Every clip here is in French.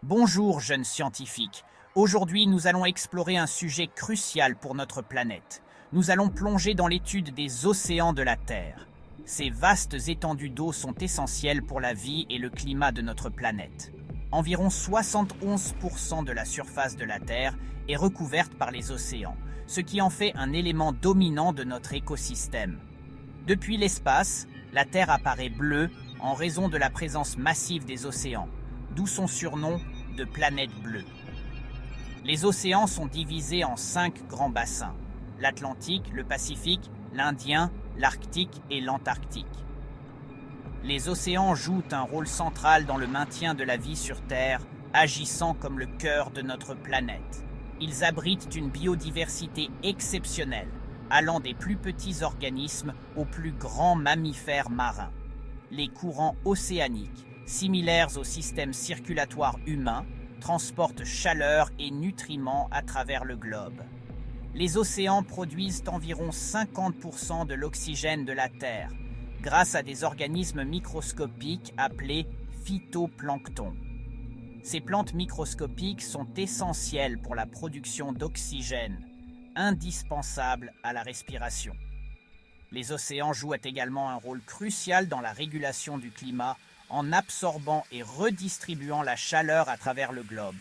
Bonjour jeunes scientifiques. Aujourd'hui, nous allons explorer un sujet crucial pour notre planète. Nous allons plonger dans l'étude des océans de la Terre. Ces vastes étendues d'eau sont essentielles pour la vie et le climat de notre planète. Environ 71% de la surface de la Terre est recouverte par les océans, ce qui en fait un élément dominant de notre écosystème. Depuis l'espace, la Terre apparaît bleue en raison de la présence massive des océans, d'où son surnom de planète bleue. Les océans sont divisés en 5 grands bassins: l'Atlantique, le Pacifique, l'Indien, l'Arctique et l'Antarctique. Les océans jouent un rôle central dans le maintien de la vie sur Terre, agissant comme le cœur de notre planète. Ils abritent une biodiversité exceptionnelle, allant des plus petits organismes aux plus grands mammifères marins. Les courants océaniques, similaires au système circulatoire humain, transportent chaleur et nutriments à travers le globe. Les océans produisent environ 50% de l'oxygène de la Terre, grâce à des organismes microscopiques appelés phytoplanctons. Ces plantes microscopiques sont essentielles pour la production d'oxygène, indispensable à la respiration. Les océans jouent également un rôle crucial dans la régulation du climat en absorbant et redistribuant la chaleur à travers le globe.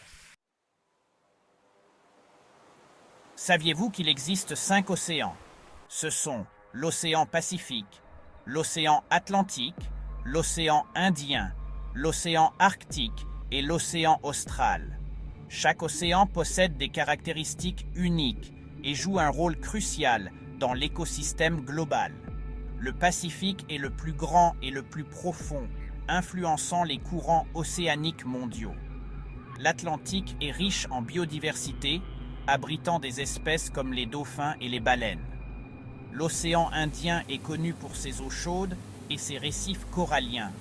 Saviez-vous qu'il existe 5 océans? Ce sont l'océan Pacifique, l'océan Atlantique, l'océan Indien, l'océan Arctique et l'océan Austral. Chaque océan possède des caractéristiques uniques et joue un rôle crucial dans l'écosystème global. Le Pacifique est le plus grand et le plus profond, influençant les courants océaniques mondiaux. L'Atlantique est riche en biodiversité, abritant des espèces comme les dauphins et les baleines. L'océan Indien est connu pour ses eaux chaudes et ses récifs coralliens,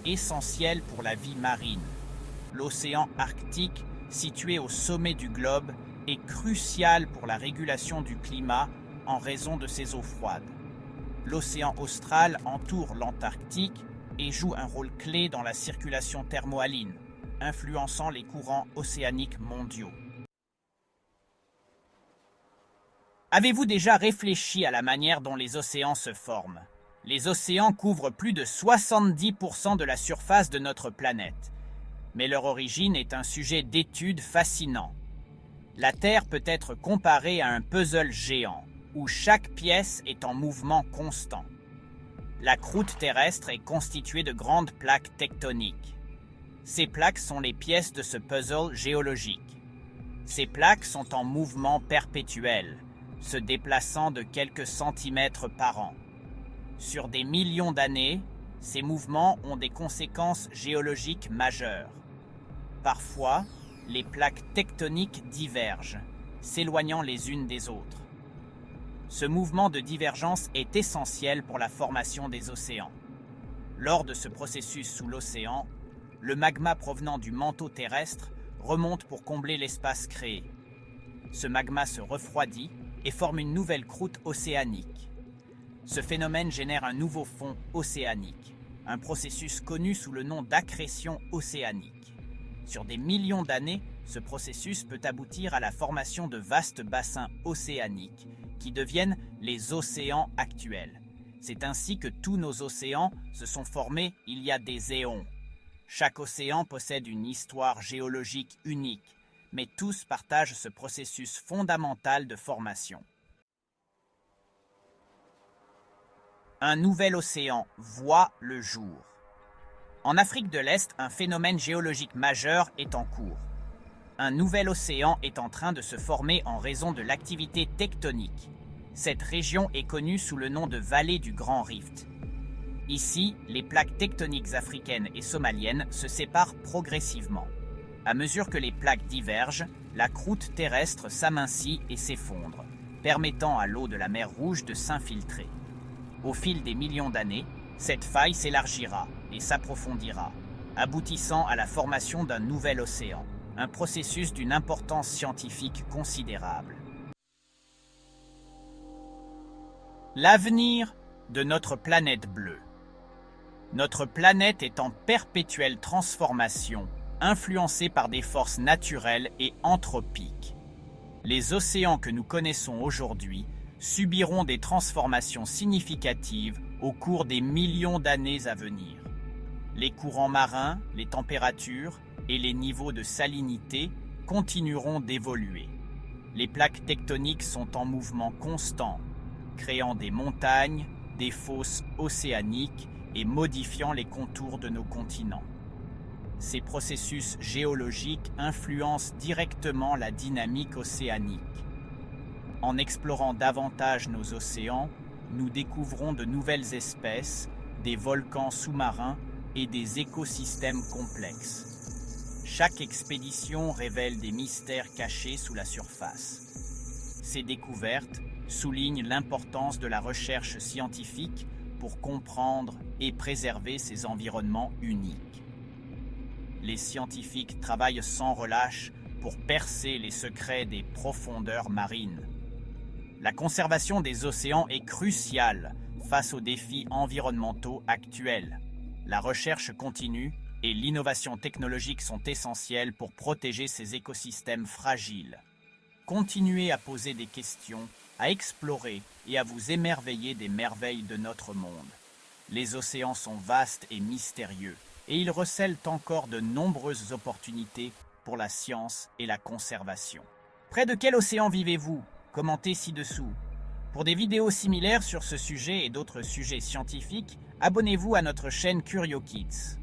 essentiels pour la vie marine. L'océan Arctique, situé au sommet du globe, est crucial pour la régulation du climat en raison de ses eaux froides. L'océan Austral entoure l'Antarctique et joue un rôle clé dans la circulation thermohaline, influençant les courants océaniques mondiaux. Avez-vous déjà réfléchi à la manière dont les océans se forment? Les océans couvrent plus de 70% de la surface de notre planète, mais leur origine est un sujet d'étude fascinant. La Terre peut être comparée à un puzzle géant, où chaque pièce est en mouvement constant. La croûte terrestre est constituée de grandes plaques tectoniques. Ces plaques sont les pièces de ce puzzle géologique. Ces plaques sont en mouvement perpétuel, se déplaçant de quelques centimètres par an. Sur des millions d'années, ces mouvements ont des conséquences géologiques majeures. Parfois, les plaques tectoniques divergent, s'éloignant les unes des autres. Ce mouvement de divergence est essentiel pour la formation des océans. Lors de ce processus sous l'océan, le magma provenant du manteau terrestre remonte pour combler l'espace créé. Ce magma se refroidit et forme une nouvelle croûte océanique. Ce phénomène génère un nouveau fond océanique, un processus connu sous le nom d'accrétion océanique. Sur des millions d'années, ce processus peut aboutir à la formation de vastes bassins océaniques qui deviennent les océans actuels. C'est ainsi que tous nos océans se sont formés il y a des éons. Chaque océan possède une histoire géologique unique, mais tous partagent ce processus fondamental de formation. Un nouvel océan voit le jour. En Afrique de l'Est, un phénomène géologique majeur est en cours. Un nouvel océan est en train de se former en raison de l'activité tectonique. Cette région est connue sous le nom de vallée du Grand Rift. Ici, les plaques tectoniques africaines et somaliennes se séparent progressivement. À mesure que les plaques divergent, la croûte terrestre s'amincit et s'effondre, permettant à l'eau de la mer Rouge de s'infiltrer. Au fil des millions d'années, cette faille s'élargira et s'approfondira, aboutissant à la formation d'un nouvel océan, un processus d'une importance scientifique considérable. L'avenir de notre planète bleue. Notre planète est en perpétuelle transformation, influencés par des forces naturelles et anthropiques. Les océans que nous connaissons aujourd'hui subiront des transformations significatives au cours des millions d'années à venir. Les courants marins, les températures et les niveaux de salinité continueront d'évoluer. Les plaques tectoniques sont en mouvement constant, créant des montagnes, des fosses océaniques et modifiant les contours de nos continents. Ces processus géologiques influencent directement la dynamique océanique. En explorant davantage nos océans, nous découvrons de nouvelles espèces, des volcans sous-marins et des écosystèmes complexes. Chaque expédition révèle des mystères cachés sous la surface. Ces découvertes soulignent l'importance de la recherche scientifique pour comprendre et préserver ces environnements uniques. Les scientifiques travaillent sans relâche pour percer les secrets des profondeurs marines. La conservation des océans est cruciale face aux défis environnementaux actuels. La recherche continue et l'innovation technologique sont essentielles pour protéger ces écosystèmes fragiles. Continuez à poser des questions, à explorer et à vous émerveiller des merveilles de notre monde. Les océans sont vastes et mystérieux, et ils recèlent encore de nombreuses opportunités pour la science et la conservation. Près de quel océan vivez-vous? Commentez ci-dessous. Pour des vidéos similaires sur ce sujet et d'autres sujets scientifiques, abonnez-vous à notre chaîne CurioKids.